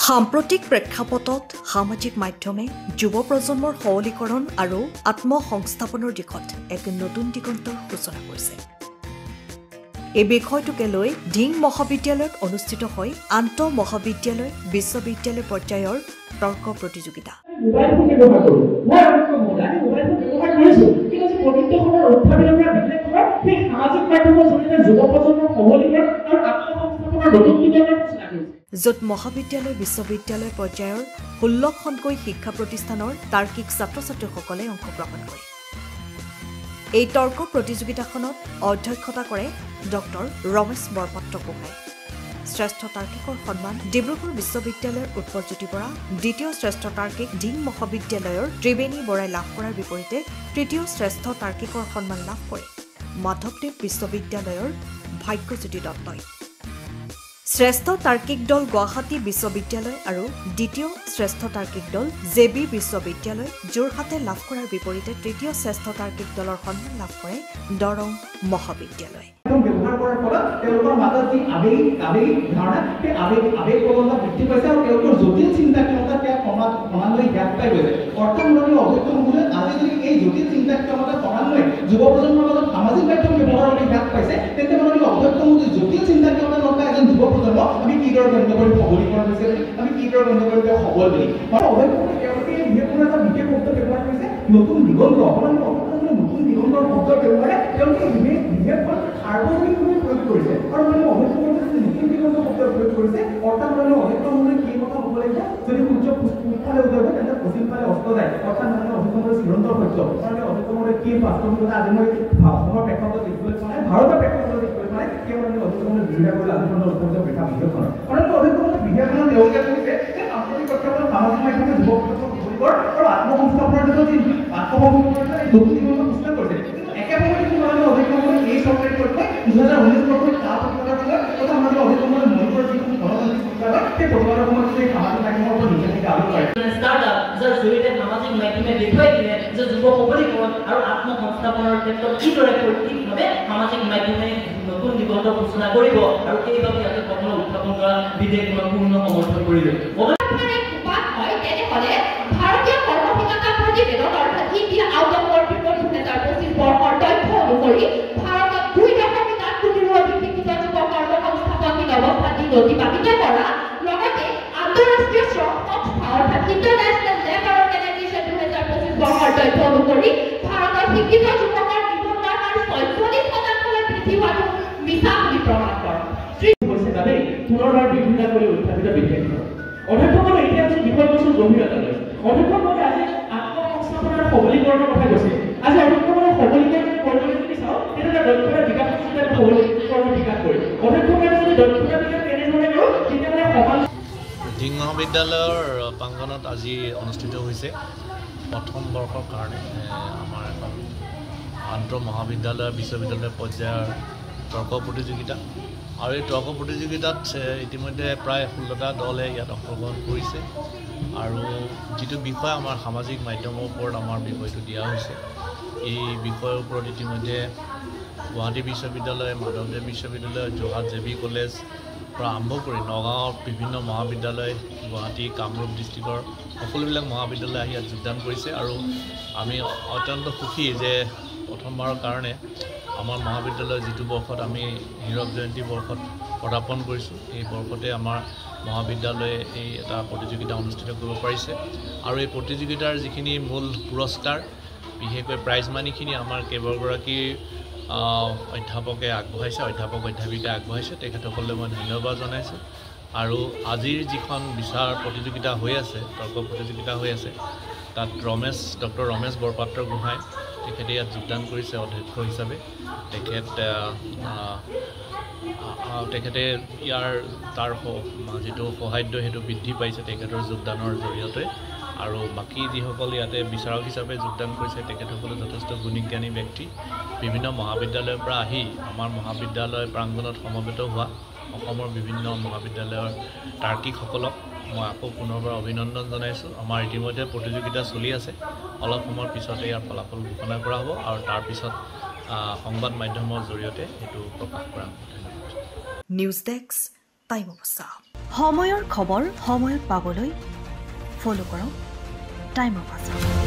সাম্প্ৰতিক প্ৰেক্ষাপটত সামাজিক মাধ্যমে যুৱ প্ৰজন্মৰ সবলীকৰণ আৰু আত্মসংস্থাপনৰ দিশত এক নতুন দিগন্তৰ সূচনা কৰিছে। এই বিষয়টোকে লৈ ঢিং মহাবিদ্যালয়ত অনুষ্ঠিত হয় আন্তঃ মহাবিদ্যালয় বিশ্ববিদ্যালয় পৰ্যায়ৰ তৰ্ক প্ৰতিযোগিতা। য'ত মহাবিদ্যালয় বিশ্ববিদ্যালয় পৰ্যায়ৰ 16খনকৈ শিক্ষা প্ৰতিষ্ঠানৰ তাৰ্কিক ছাত্ৰ ছাত্ৰীসকলে অংশগ্ৰহণ কৰে। এই তৰ্ক প্ৰতিযোগিতাখনত অধ্যক্ষতা কৰে ডক্টৰ ৰমেশ বৰপাত্ৰ গোহাঁই। শ্ৰেষ্ঠ তাৰ্কিকৰ সন্মান ডিব্ৰুগড় বিশ্ববিদ্যালয়ৰ উৎপলজ্যোতি বৰা, দ্বিতীয় শ্ৰেষ্ঠ তাৰ্কিক ঢিং মহাবিদ্যালয়ৰ ত্ৰিবেণী বৰাই লাভ কৰাৰ বিপৰীতে তৃতীয় শ্ৰেষ্ঠ তাৰ্কিকৰ সন্মান লাভ কৰে মাধৱদেৱ বিশ্ববিদ্যালয়ৰ ভাগ্যজ্যোতি দত্তই। শ্ৰেষ্ঠ তাৰ্কিক দল গুৱাহাটী বিশ্ববিদ্যালয় আৰু দ্বিতীয় শ্ৰেষ্ঠ তাৰ্কিক দল জেবি বিশ্ববিদ্যালয় যোৰহাটে লাভ কৰাৰ বিপৰীতে তৃতীয় শ্ৰেষ্ঠ তাৰ্কিক দলৰ সন্মান লাভ কৰে দৰং মহাবিদ্যালয়। ব্যৱহাৰ কৰাৰ ফলত তেওঁলোকৰ মাজত যি আৱেগিক ধাৰণা সেই আৱেগ প্ৰৱণতা বৃদ্ধি পাইছে আৰু তেওঁলোকৰ জটিল চিন্তা ক্ষমতা তেওঁ ক্ৰমান্বয়ে হ্ৰাস পাই গৈছে। অৰ্থাৎ অধ্যক্ষ মহোদয় আজি যদি এই জটিল চিন্তা ক্ষমতা ক্ৰমান্বয়ে যুৱ প্ৰজন্মৰ মাজত সামাজিক মাধ্যম ব্যৱহাৰৰ বাবে হ্ৰাস পাইছে, তেন্তে অধ্যক্ষ মহোদয় জটিল চিন্তা ক্ষমতা নথকা এজন যুৱ প্ৰজন্মক আমি কিদৰে গণ্য কৰি সবলীকৰণ হৈছে, আমি কিদৰে গণ্য কৰি তেওঁ সবল বুলি তেওঁলোকে এটা বিশেষ শব্দ ব্যৱহাৰ কৰিছে নতুন দিগন্ত। নতুন দিগন্তৰ শব্দ ব্যৱহাৰে তেওঁলোকে বিশেষখন সাৰ্বজনীনভাৱে প্ৰয়োগ কৰিছে আৰু অধ্যক্ষ মহোদয়ে নতুন দিগন্ত শব্দ প্ৰয়োগ কৰিছে। অৰ্থাৎ অধ্যক্ষ মহোদয়ে কি কথা হ'ব লাগিব, যদি সূৰ্য পূবফালে উদয় হয় তেন্তে পশ্চিমফালে অস্ত যায়। অৰ্থাৎ অধ্যক্ষ মহোদয় চিৰন্তন সত্য। অধ্যক্ষ মহোদয়ে কি বাস্তৱিকতা আজি মই অসমৰ প্ৰেক্ষাপটত দেখিবলৈ পোৱা নাই, ভাৰতৰ প্ৰেক্ষাপটত দেখিবলৈ পোৱা নাই, তেওঁ অধ্যক্ষ মহোদয়ে বিৰোধিতা কৰি আলোচনাৰ উত্তৰ পৰীক্ষা বিধেয়কখনত। অধ্যক্ষ মহোদয়ে বিধেয়কখনত তেওঁলোকে কৈছে যে সাম্প্ৰতিক প্ৰেক্ষাপটত সামাজিক মাধ্যমে যুৱ প্ৰজন্মৰ সবলীকৰণ আৰু আত্মসংস্থাপনৰ দিশত যি আত্মসংস্থাপনৰ নতুন দিগন্ত সূচনা কৰিছে। একেবাৰে অধ্যক্ষ মহোদয়ে এই চৰকাৰী পক্ষই 2019 বৰ্ষত চাহ প্ৰতিবাদৰ ফলত তথা অধ্যক্ষ মহোদয়ে মণিপুৰৰ যিখন গণতান্ত্ৰিক প্ৰতিবাদ সেই প্ৰতিবাদৰ সময়ত সেই সামাজিক মাধ্যমৰ ওপৰত নিষেধাজ্ঞা আৰোপ কৰে। ষ্টাৰ্টআপ যাৰ জৰিয়তে সামাজিক মাধ্যমে দেখুৱাই দিলে যে যুৱ সবলীকৰণ আৰু আত্মসংস্থাপনৰ ক্ষেত্ৰত কিদৰে কৰ্তৃকভাৱে সামাজিক মাধ্যমে নতুন দিগন্ত সূচনা কৰিব আৰু সেইবাবে ইয়াতে প্ৰথম উত্থাপন কৰা বিধেয়কখনক পূৰ্ণ সমৰ্থন কৰিলে। ভাৰতীয় কৰ্মশীলতা প্ৰতিবেদন অৰ্থাৎ India out of work report 2025 বৰ্ষৰ তথ্য অনুসৰি ভাৰতত 2.8 কোটিৰো অধিক শিক্ষিত যুৱক কৰ্মসংস্থাপনহীন অৱস্থাত অতিবাহিত কৰা, লগতে আন্তঃৰাষ্ট্ৰীয় শ্ৰম সংস্থা অৰ্থাৎ ইণ্টাৰনেশ্যনেল লেবাৰ অৰ্গেনাইজেশ্যন 2025 বৰ্ষৰ তথ্য অনুসৰি ভাৰতত শিক্ষিত যুৱকৰ নিবনুৱাৰ হাৰ 44% বৃদ্ধি হোৱাটো মিছা বুলি প্ৰমাণ কৰে। পুনৰবাৰ বিৰোধিতা কৰি উত্থাপিত বিধেয়কখন অধ্যক্ষসকলে এতিয়া আজি বিষয়বস্তুৰ গভীৰতা লৈ অধ্যক্ষসকলে আজি আত্মসংস্থাপনৰ সবলীকৰণৰ কথা কৈছে। আজি অধ্যক্ষসকলে সবলীকৰণ কৰিবলৈ যদি চাওঁ তেতিয়া দক্ষতাৰ বিকাশ সবলীকৰণৰ বিকাশ কৰি অধ্যক্ষসকলে যদি দক্ষতা বিকাশ কেনেধৰণে কৰোঁ তেতিয়াহ'লে সমাজ ঢিং মহাবিদ্যালয়ৰ প্ৰাংগণত আজি অনুষ্ঠিত হৈছে প্ৰথম বৰ্ষৰ কাৰণে আমাৰ এখন আন্তঃ মহাবিদ্যালয় বিশ্ববিদ্যালয় পৰ্যায়ৰ তৰ্ক প্ৰতিযোগিতা। আৰু এই তৰ্ক প্ৰতিযোগিতাত ইতিমধ্যে প্ৰায় 16টা দলে ইয়াত অংশগ্ৰহণ কৰিছে আৰু যিটো বিষয় আমাৰ সামাজিক মাধ্যমৰ ওপৰত আমাৰ বিষয়টো দিয়া হৈছে, এই বিষয়ৰ ওপৰত ইতিমধ্যে গুৱাহাটী বিশ্ববিদ্যালয়, মাধৱদেৱ বিশ্ববিদ্যালয়, যোৰহাট জেবি কলেজ পৰা আৰম্ভ কৰি নগাঁৱৰ বিভিন্ন মহাবিদ্যালয়, গুৱাহাটী কামৰূপ ডিষ্ট্ৰিক্টৰ সকলোবিলাক মহাবিদ্যালয় আহি ইয়াত যোগদান কৰিছে আৰু আমি অত্যন্ত সুখী যে প্ৰথমবাৰৰ কাৰণে আমাৰ মহাবিদ্যালয় যিটো বৰ্ষত আমি হীৰক জয়ন্তী বৰ্ষত পদাৰ্পণ কৰিছোঁ, এই বৰ্ষতে আমাৰ মহাবিদ্যালয়ে এই এটা প্ৰতিযোগিতা অনুষ্ঠিত কৰিব পাৰিছে আৰু এই প্ৰতিযোগিতাৰ যিখিনি মূল পুৰস্কাৰ বিশেষকৈ প্ৰাইজ মানিখিনি আমাৰ কেইবাগৰাকী অধ্যাপকে আগবঢ়াইছে, অধ্যাপক অধ্যাপিকাই আগবঢ়াইছে, তেখেতসকলে মই ধন্যবাদ জনাইছোঁ। আৰু আজিৰ যিখন বিচাৰ প্ৰতিযোগিতা হৈ আছে, তৰ্ক প্ৰতিযোগিতা হৈ আছে, তাত ডক্টৰ ৰমেশ বৰপাত্ৰ গোহাঁই তেখেতে ইয়াত যোগদান কৰিছে অধ্যক্ষ হিচাপে। তেখেতে তাৰ যিটো সহায়্য সেইটো বৃদ্ধি পাইছে তেখেতৰ যোগদানৰ জৰিয়তে। আৰু বাকী যিসকল ইয়াতে বিচাৰক হিচাপে যোগদান কৰিছে তেখেতসকলে যথেষ্ট গুণীজ্ঞানী ব্যক্তি। বিভিন্ন মহাবিদ্যালয়ৰ পৰা আহি আমাৰ মহাবিদ্যালয় প্ৰাংগণত সমবেত হোৱা অসমৰ বিভিন্ন মহাবিদ্যালয়ৰ তাৰ্কিকসকলক মই আকৌ পুনৰবাৰ অভিনন্দন জনাইছোঁ। আমাৰ ইতিমধ্যে প্ৰতিযোগিতা চলি আছে, অলপ সময়ৰ পিছতে ইয়াৰ ফলাফল ঘোষণা কৰা হ'ব আৰু তাৰপিছত সংবাদ মাধ্যমৰ জৰিয়তে এইটো প্ৰকাশ কৰা হ'ব। News desk time of Assam সময়ৰ খবৰ সময়ত পাবলৈ ফলো কৰক টাইম অৱ আছাম